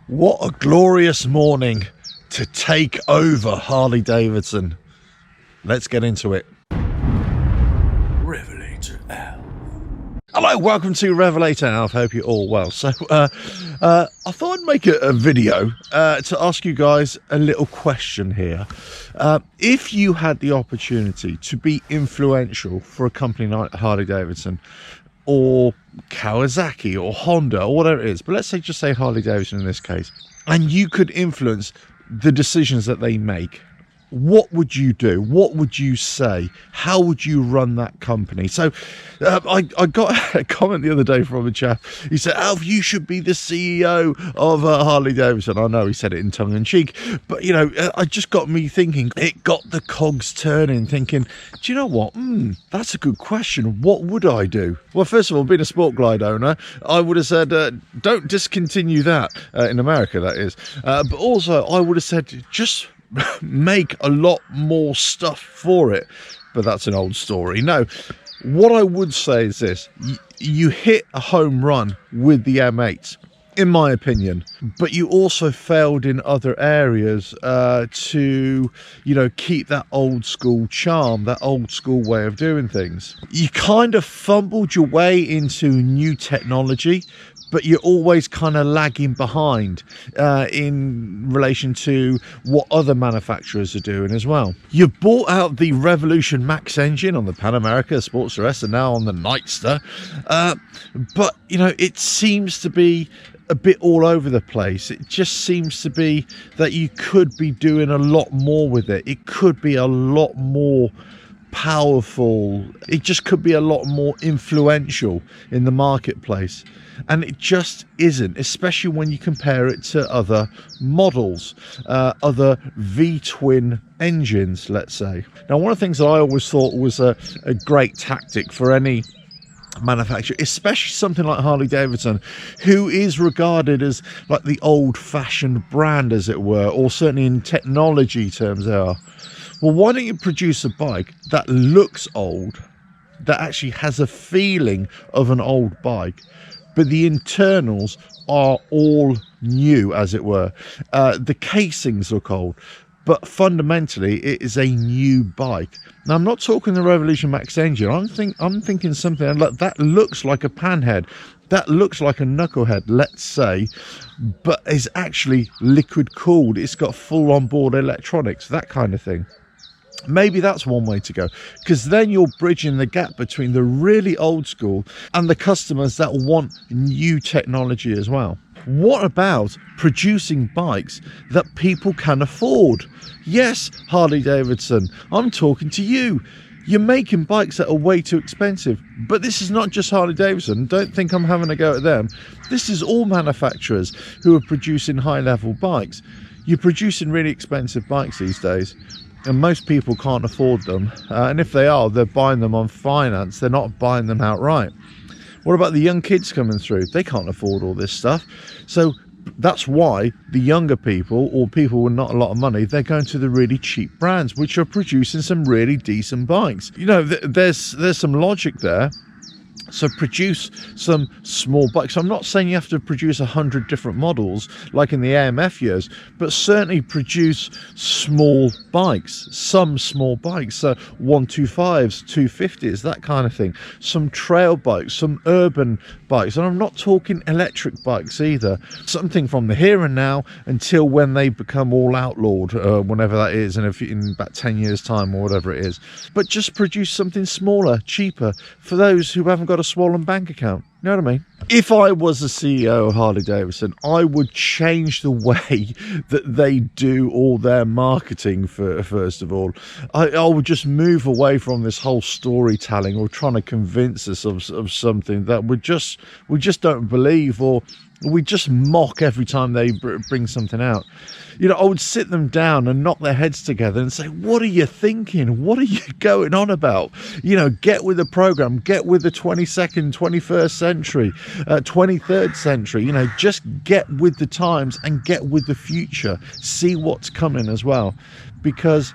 What a glorious morning to take over Harley-Davidson. Let's get into it. RevelatorAlf. Hello, welcome to RevelatorAlf. Hope you're all well. So, I thought I'd make a video to ask you guys a little question here. If you had the opportunity to be influential for a company like Harley-Davidson, or Kawasaki, or Honda, or whatever it is, but let's say just say Harley-Davidson in this case, and you could influence the decisions that they make, what would you do? What would you say? How would you run that company? So I got a comment the other day from a chap. He said, Alf, you should be the CEO of Harley-Davidson. I know he said it in tongue-in-cheek, but, you know, it just got me thinking. It got the cogs turning, thinking, do you know what? That's a good question. What would I do? Well, first of all, being a Sport Glide owner, I would have said, don't discontinue that, in America, that is. But also, I would have said, just make a lot more stuff for it. But that's an old story. No, what I would say is this: you hit a home run with the M8, in my opinion, but you also failed in other areas to, you know, keep that old school charm, that old school way of doing things. You kind of fumbled your way into new technology, but you're always kind of lagging behind in relation to what other manufacturers are doing as well. You bought out the Revolution Max engine on the Pan America, Sportster S, and now on the Nightster. But, you know, it seems to be a bit all over the place. It just seems to be that you could be doing a lot more with it. It could be a lot more powerful. It just could be a lot more influential in the marketplace, and it just isn't, especially when you compare it to other models, other V-twin engines, let's say. Now, one of the things that I always thought was a great tactic for any manufacturer, especially something like Harley-Davidson, who is regarded as like the old-fashioned brand, as it were, or certainly in technology terms they are. Well, why don't you produce a bike that looks old, that actually has a feeling of an old bike, but the internals are all new, as it were. The casings look old, but fundamentally it is a new bike. Now, I'm not talking the Revolution Max engine. I'm thinking something like that looks like a panhead, that looks like a knucklehead, let's say, but is actually liquid cooled. It's got full onboard electronics, that kind of thing. Maybe that's one way to go, because then you're bridging the gap between the really old school and the customers that want new technology as well. What about producing bikes that people can afford? Yes, Harley-Davidson, I'm talking to you. You're making bikes that are way too expensive, but this is not just Harley-Davidson. Don't think I'm having a go at them. This is all manufacturers who are producing high-level bikes. You're producing really expensive bikes these days, and most people can't afford them, and if they are, they're buying them on finance. They're not buying them outright. What about the young kids coming through? They can't afford all this stuff. So that's why the younger people, or people with not a lot of money, they're going to the really cheap brands, which are producing some really decent bikes. You know, there's some logic there. So produce some small bikes. I'm not saying you have to produce 100 different models like in the AMF years, but certainly produce small bikes, some small bikes, so 125s, 250s, that kind of thing. Some trail bikes, some urban bikes, and I'm not talking electric bikes either. Something from the here and now until when they become all outlawed, whenever that is, and in about 10 years time or whatever it is. But just produce something smaller, cheaper, for those who haven't got a swollen bank account. You know what I mean? If I was the CEO of Harley-Davidson, I would change the way that they do all their marketing, first of all. I would just move away from this whole storytelling or trying to convince us of something that we just don't believe, or we just mock every time they bring something out. You know, I would sit them down and knock their heads together and say, what are you thinking? What are you going on about? You know, get with the program, get with the 22nd, 21st century, 23rd century, you know, just get with the times and get with the future. See what's coming as well. Because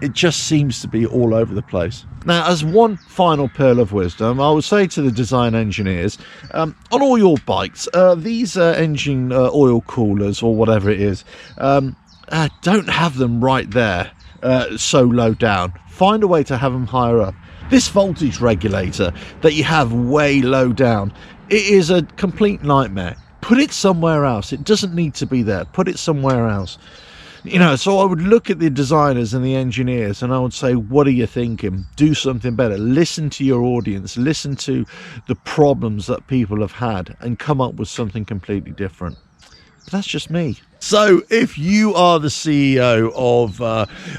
it just seems to be all over the place. Now, as one final pearl of wisdom, I would say to the design engineers, on all your bikes, these engine oil coolers or whatever it is, don't have them right there, so low down. Find a way to have them higher up. This voltage regulator that you have way low down, it is a complete nightmare. Put it somewhere else. It doesn't need to be there. Put it somewhere else. You know, so I would look at the designers and the engineers and I would say, what are you thinking? Do something better. Listen to your audience. Listen to the problems that people have had and come up with something completely different. But that's just me. So if you are the CEO of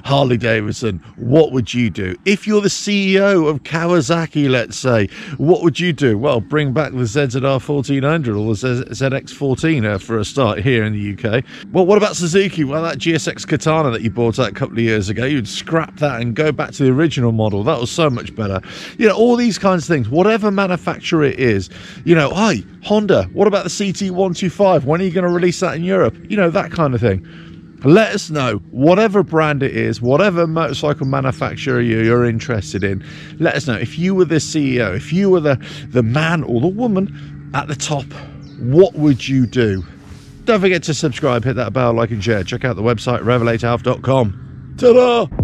Harley-Davidson, what would you do? If you're the CEO of Kawasaki, let's say, what would you do? Well, bring back the ZZR 1400 or the ZX14 for a start here in the UK. Well, what about Suzuki? Well, that GSX Katana that you bought out a couple of years ago, you'd scrap that and go back to the original model. That was so much better. You know, all these kinds of things. Whatever manufacturer it is, you know, hey, Honda, what about the CT125? When are you going to release that in Europe? You know, that kind of thing. Let us know, whatever brand it is, whatever motorcycle manufacturer you're interested in. Let us know. If you were the CEO, if you were the man or the woman at the top, what would you do? Don't forget to subscribe, hit that bell, like and share. Check out the website RevelatorAlf.com. Ta-da!